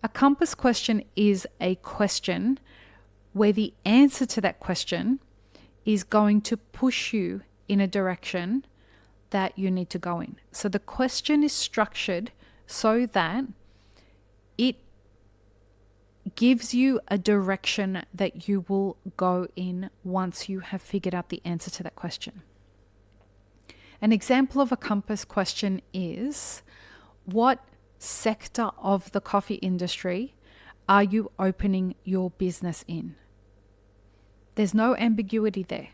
A compass question is a question where the answer to that question is going to push you in a direction that you need to go in. So the question is structured so that it gives you a direction that you will go in once you have figured out the answer to that question. An example of a compass question is, what sector of the coffee industry are you opening your business in? There's no ambiguity there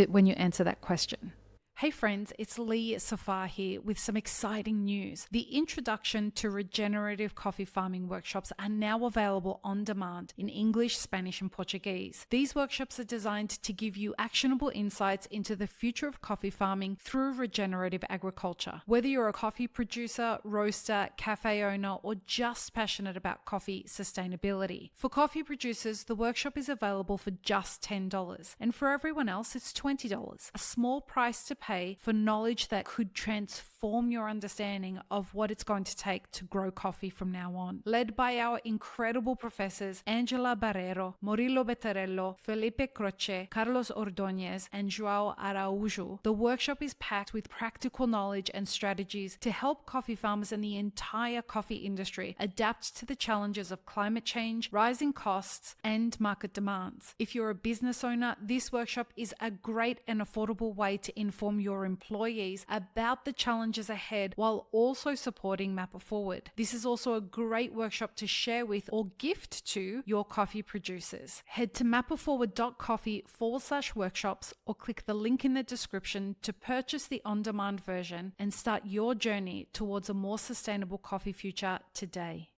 when you answer that question. Hey friends, it's Lee Safar here with some exciting news. The introduction to regenerative coffee farming workshops are now available on demand in English, Spanish, and Portuguese. These workshops are designed to give you actionable insights into the future of coffee farming through regenerative agriculture. Whether you're a coffee producer, roaster, cafe owner, or just passionate about coffee sustainability. For coffee producers, the workshop is available for just $10, and for everyone else, it's $20. A small price to pay for knowledge that could transform your understanding of what it's going to take to grow coffee from now on. Led by our incredible professors Angela Barrero, Murilo Bettarello, Felipe Croce, Carlos Ordóñez, and João Araújo, the workshop is packed with practical knowledge and strategies to help coffee farmers and the entire coffee industry adapt to the challenges of climate change, rising costs, and market demands. If you're a business owner, this workshop is a great and affordable way to inform your employees about the challenges ahead while also supporting Mappa Forward. This is also a great workshop to share with or gift to your coffee producers. Head to mappaforward.coffee/workshops or click the link in the description to purchase the on-demand version and start your journey towards a more sustainable coffee future today.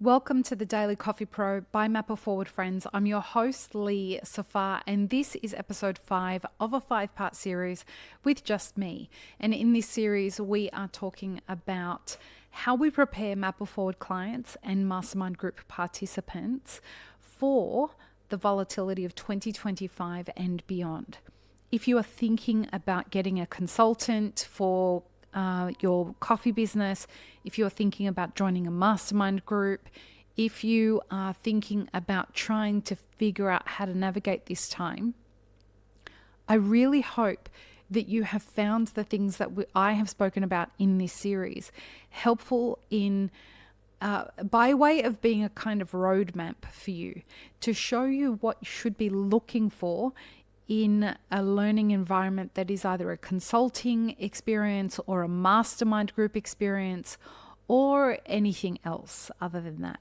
Welcome to the Daily Coffee Pro by Mappa Forward, friends. I'm your host, Lee Safar, and this is episode 5 of a 5-part series with just me. And in this series, we are talking about how we prepare Mappa Forward clients and Mastermind Group participants for the volatility of 2025 and beyond. If you are thinking about getting a consultant for your coffee business, if you're thinking about joining a mastermind group, if you are thinking about trying to figure out how to navigate this time, I really hope that you have found the things that I have spoken about in this series helpful in by way of being a kind of roadmap for you to show you what you should be looking for in a learning environment that is either a consulting experience or a mastermind group experience or anything else other than that.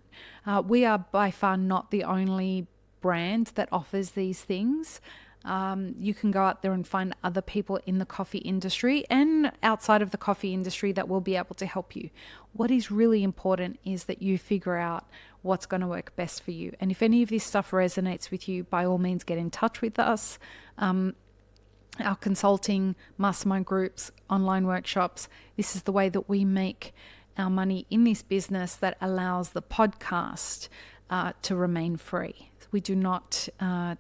We are by far not the only brand that offers these things. You can go out there and find other people in the coffee industry and outside of the coffee industry that will be able to help you. What is really important is that you figure out what's going to work best for you. And if any of this stuff resonates with you, by all means, get in touch with us. Our consulting, mastermind groups, online workshops, this is the way that we make our money in this business that allows the podcast to remain free. We do not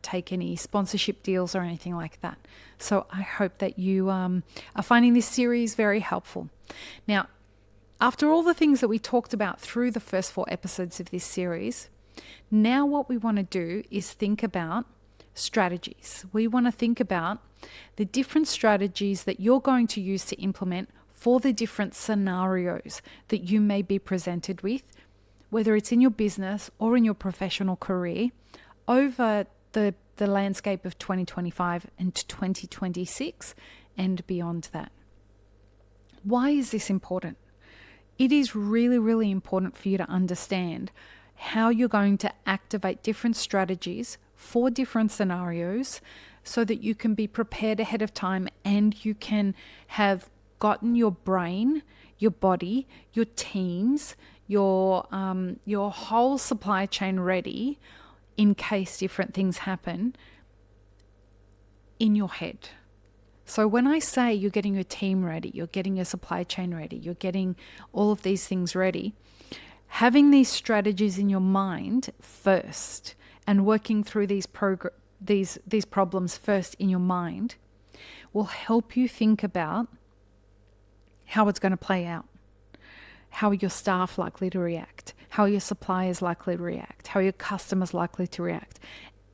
take any sponsorship deals or anything like that. So I hope that you are finding this series very helpful. Now, after all the things that we talked about through the first 4 episodes of this series, now what we want to do is think about strategies. We want to think about the different strategies that you're going to use to implement for the different scenarios that you may be presented with, whether it's in your business or in your professional career, over the landscape of 2025 and 2026 and beyond that. Why is this important? It is really, really important for you to understand how you're going to activate different strategies for different scenarios so that you can be prepared ahead of time and you can have gotten your brain, your body, your teams, your whole supply chain ready in case different things happen in your head. So when I say you're getting your team ready, you're getting your supply chain ready, you're getting all of these things ready, having these strategies in your mind first and working through these problems first in your mind will help you think about how it's going to play out, how your staff likely to react, how your supplier is likely to react, how your customer's likely to react,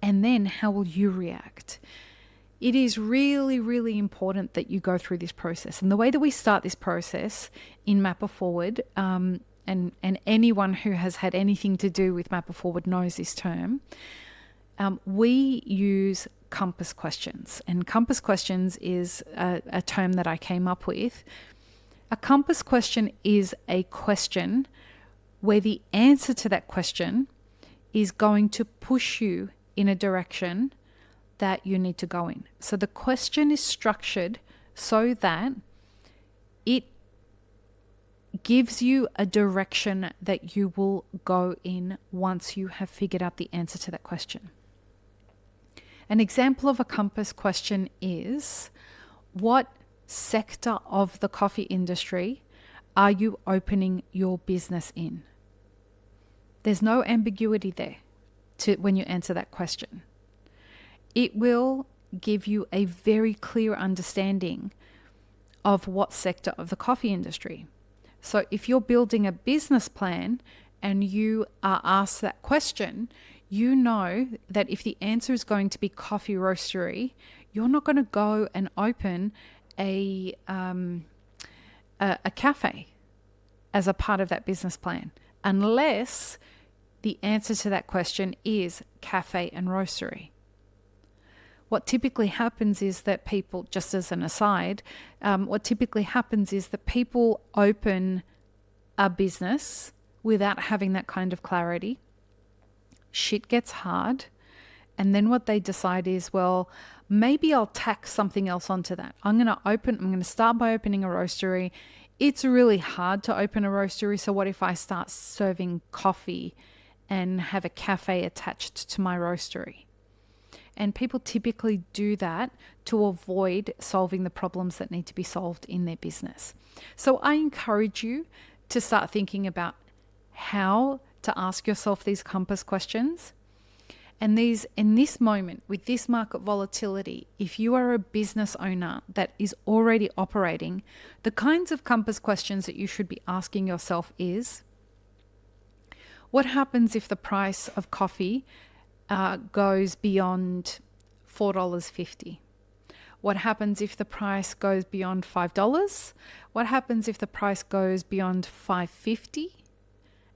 and then how will you react? It is really, really important that you go through this process. And the way that we start this process in Map It Forward, and anyone who has had anything to do with Map It Forward knows this term, we use compass questions. And compass questions is a term that I came up with. A compass question is a question where the answer to that question is going to push you in a direction that you need to go in. So the question is structured so that it gives you a direction that you will go in once you have figured out the answer to that question. An example of a compass question is, what sector of the coffee industry are you opening your business in? There's no ambiguity there when you answer that question. It will give you a very clear understanding of what sector of the coffee industry. So if you're building a business plan and you are asked that question, you know that if the answer is going to be coffee roastery, you're not going to go and open a cafe as a part of that business plan, unless the answer to that question is cafe and roastery. What typically happens is that people, just as an aside, what typically happens is that people open a business without having that kind of clarity. Shit gets hard. And then what they decide is, well, maybe I'll tack something else onto that. I'm going to start by opening a roastery. It's really hard to open a roastery. So what if I start serving coffee and have a cafe attached to my roastery? And people typically do that to avoid solving the problems that need to be solved in their business. So I encourage you to start thinking about how to ask yourself these compass questions. And these, in this moment, with this market volatility, if you are a business owner that is already operating, the kinds of compass questions that you should be asking yourself is, what happens if the price of coffee goes beyond $4.50? What happens if the price goes beyond $5? What happens if the price goes beyond $5.50?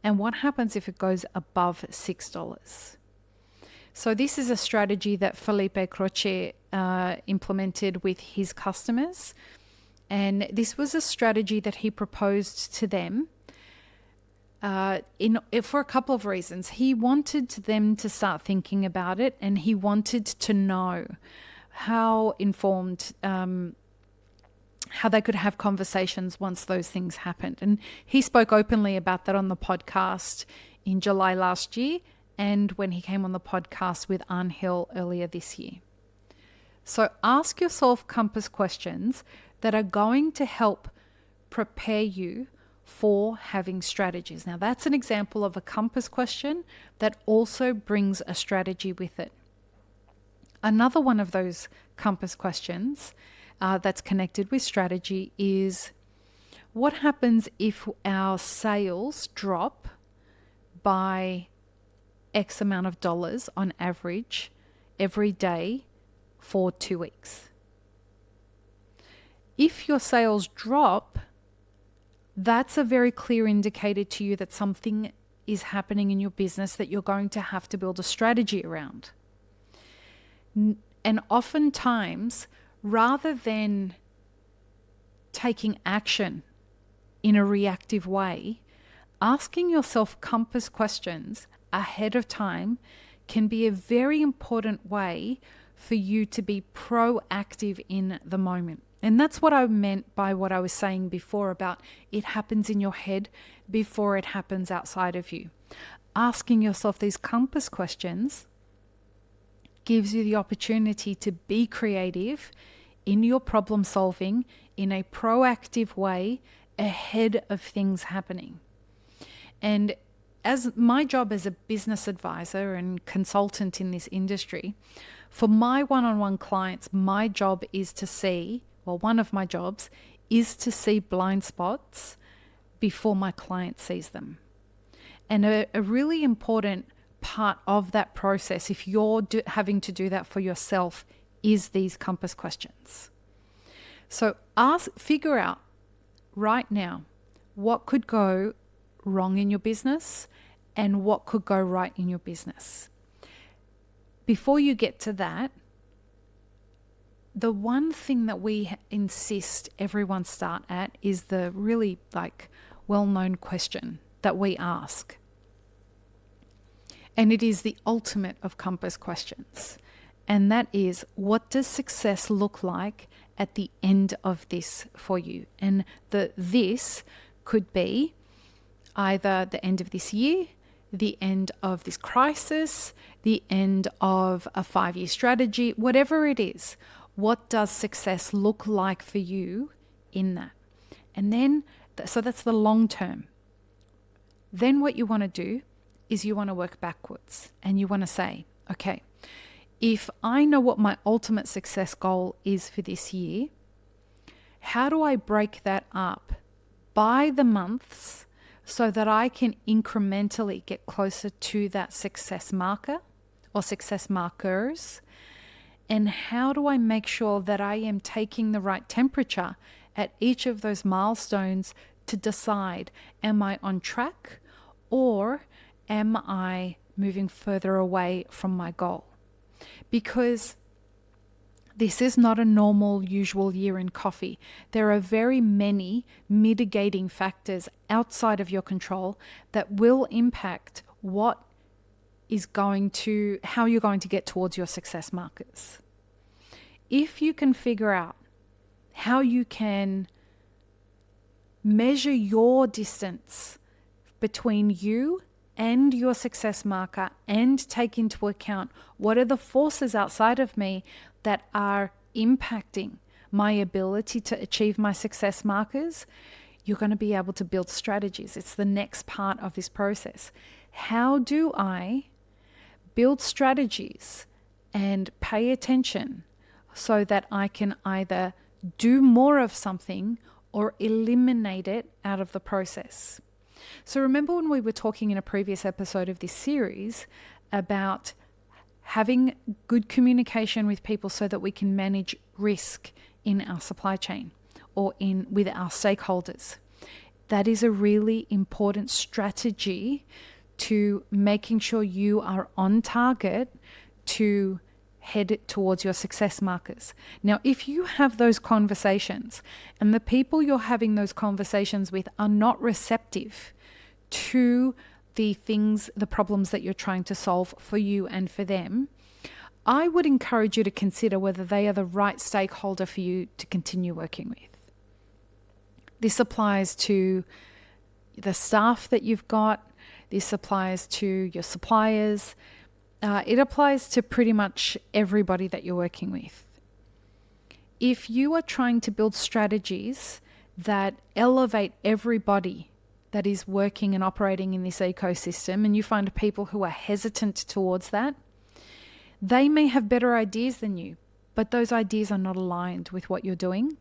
And what happens if it goes above $6? So this is a strategy that Felipe Croce implemented with his customers. And this was a strategy that he proposed to them for a couple of reasons. He wanted them to start thinking about it, and he wanted to know how informed, how they could have conversations once those things happened. And he spoke openly about that on the podcast in July last year, and when he came on the podcast with Angel earlier this year. So ask yourself compass questions that are going to help prepare you for having strategies. Now, that's an example of a compass question that also brings a strategy with it. Another one of those compass questions that's connected with strategy is, what happens if our sales drop by X amount of dollars on average every day for 2 weeks? If your sales drop, that's a very clear indicator to you that something is happening in your business that you're going to have to build a strategy around. And oftentimes, rather than taking action in a reactive way, asking yourself compass questions ahead of time can be a very important way for you to be proactive in the moment. And that's what I meant by what I was saying before about it happens in your head before it happens outside of you. Asking yourself these compass questions gives you the opportunity to be creative in your problem solving in a proactive way ahead of things happening. And as my job as a business advisor and consultant in this industry, for my one-on-one clients, my job is to see, one of my jobs is to see blind spots before my client sees them. And a really important part of that process, if you're having to do that for yourself, is these compass questions. So figure out right now what could go wrong in your business and what could go right in your business. Before you get to that, the one thing that we insist everyone start at is the really well-known question that we ask. And it is the ultimate of compass questions. And that is, what does success look like at the end of this for you? And this could be either the end of this year, the end of this crisis, the end of a 5-year strategy, whatever it is. What does success look like for you in that? And then, so that's the long term. Then what you want to do is you want to work backwards and you want to say, okay, if I know what my ultimate success goal is for this year, how do I break that up by the months so that I can incrementally get closer to that success marker or success markers? And how do I make sure that I am taking the right temperature at each of those milestones to decide, am I on track or am I moving further away from my goal? Because this is not a normal, usual year in coffee. There are very many mitigating factors outside of your control that will impact how you're going to get towards your success markers. If you can figure out how you can measure your distance between you and your success marker and take into account what are the forces outside of me that are impacting my ability to achieve my success markers, you're going to be able to build strategies. It's the next part of this process. How do I build strategies and pay attention so that I can either do more of something or eliminate it out of the process? So remember when we were talking in a previous episode of this series about having good communication with people so that we can manage risk in our supply chain or with our stakeholders. That is a really important strategy to making sure you are on target to head towards your success markers. Now, if you have those conversations and the people you're having those conversations with are not receptive to the problems that you're trying to solve for you and for them, I would encourage you to consider whether they are the right stakeholder for you to continue working with. This applies to the staff that you've got. This applies to your suppliers. It applies to pretty much everybody that you're working with. If you are trying to build strategies that elevate everybody that is working and operating in this ecosystem, and you find people who are hesitant towards that, they may have better ideas than you, but those ideas are not aligned with what you're doing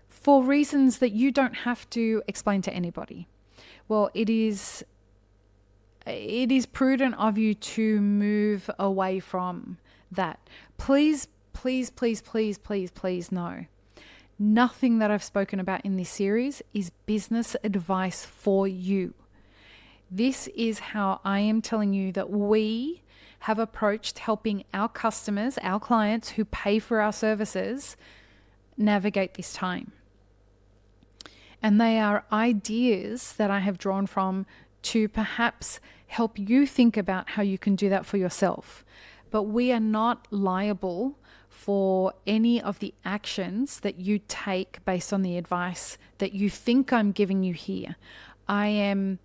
for reasons that you don't have to explain to anybody. Well, it is prudent of you to move away from that. Please, please, please, please, please, please know. Nothing that I've spoken about in this series is business advice for you. This is how I am telling you that we have approached helping our customers, our clients who pay for our services, navigate this time. And they are ideas that I have drawn from to perhaps help you think about how you can do that for yourself. But we are not liable for any of the actions that you take based on the advice that you think I'm giving you here. I am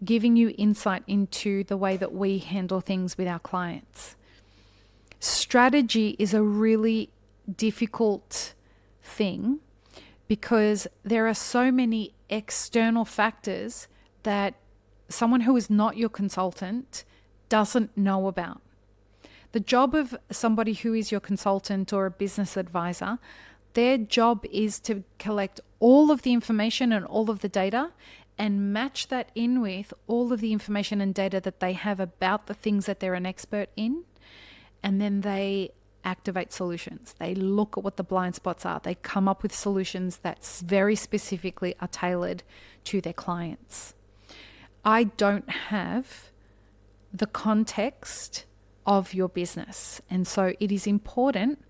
giving you insight into the way that we handle things with our clients. Strategy is a really difficult thing because there are so many external factors that someone who is not your consultant doesn't know about. The job of somebody who is your consultant or a business advisor, their job is to collect all of the information and all of the data and match that in with all of the information and data that they have about the things that they're an expert in. And then they activate solutions. They look at what the blind spots are. They come up with solutions that very specifically are tailored to their clients. I don't have the context of your business. And so it is important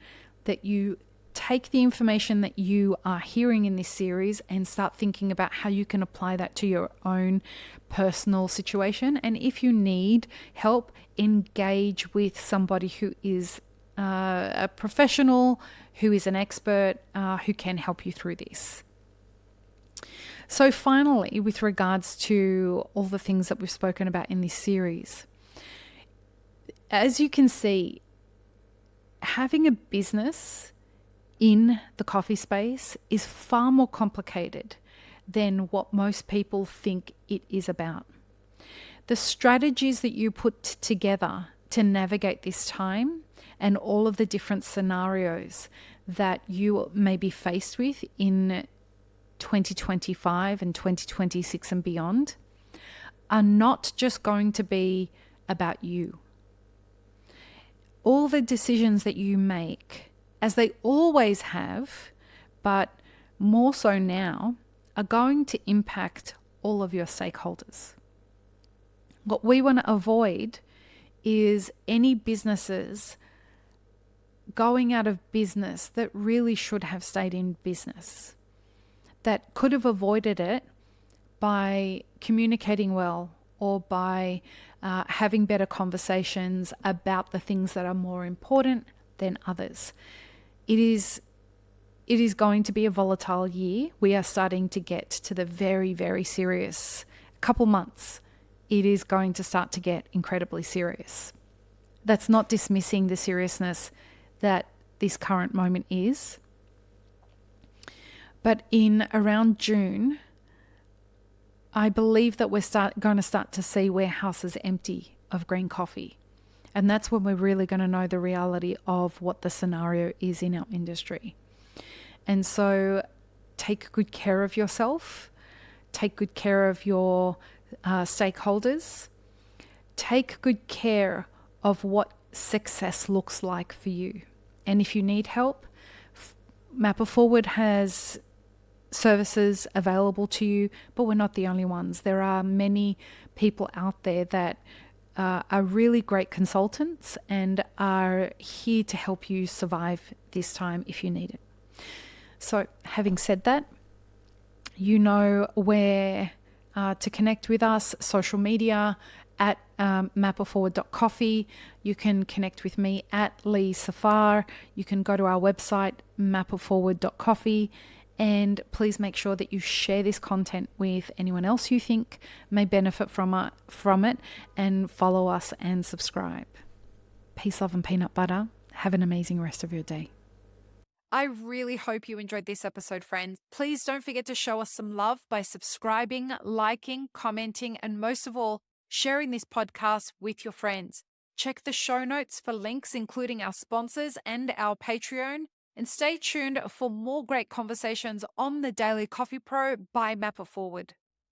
that you take the information that you are hearing in this series and start thinking about how you can apply that to your own personal situation. And if you need help, engage with somebody who is a professional, who is an expert, who can help you through this. So finally, with regards to all the things that we've spoken about in this series, as you can see, having a business in the coffee space is far more complicated than what most people think it is about. The strategies that you put together to navigate this time and all of the different scenarios that you may be faced with in 2025 and 2026 and beyond are not just going to be about you. All the decisions that you make, as they always have, but more so now, are going to impact all of your stakeholders. What we want to avoid is any businesses going out of business that really should have stayed in business, that could have avoided it by communicating well or by having better conversations about the things that are more important than others. It is going to be a volatile year. We are starting to get to the very, very serious couple months. It is going to start to get incredibly serious. That's not dismissing the seriousness that this current moment is. But in around June, I believe that we're going to start to see warehouses empty of green coffee. And that's when we're really going to know the reality of what the scenario is in our industry. And so take good care of yourself, take good care of your stakeholders, take good care of what success looks like for you. And if you need help, Mapper Forward has services available to you, but we're not the only ones. There are many people out there that are really great consultants and are here to help you survive this time if you need it. So having said that, you know where to connect with us, social media at mapperforward.coffee. You can connect with me at Lee Safar. You can go to our website, mapperforward.coffee. And please make sure that you share this content with anyone else you think may benefit from it, and follow us and subscribe. Peace, love, and peanut butter. Have an amazing rest of your day. I really hope you enjoyed this episode, friends. Please don't forget to show us some love by subscribing, liking, commenting, and most of all, sharing this podcast with your friends. Check the show notes for links, including our sponsors and our Patreon. And stay tuned for more great conversations on the Daily Coffee Pro by Mapper Forward.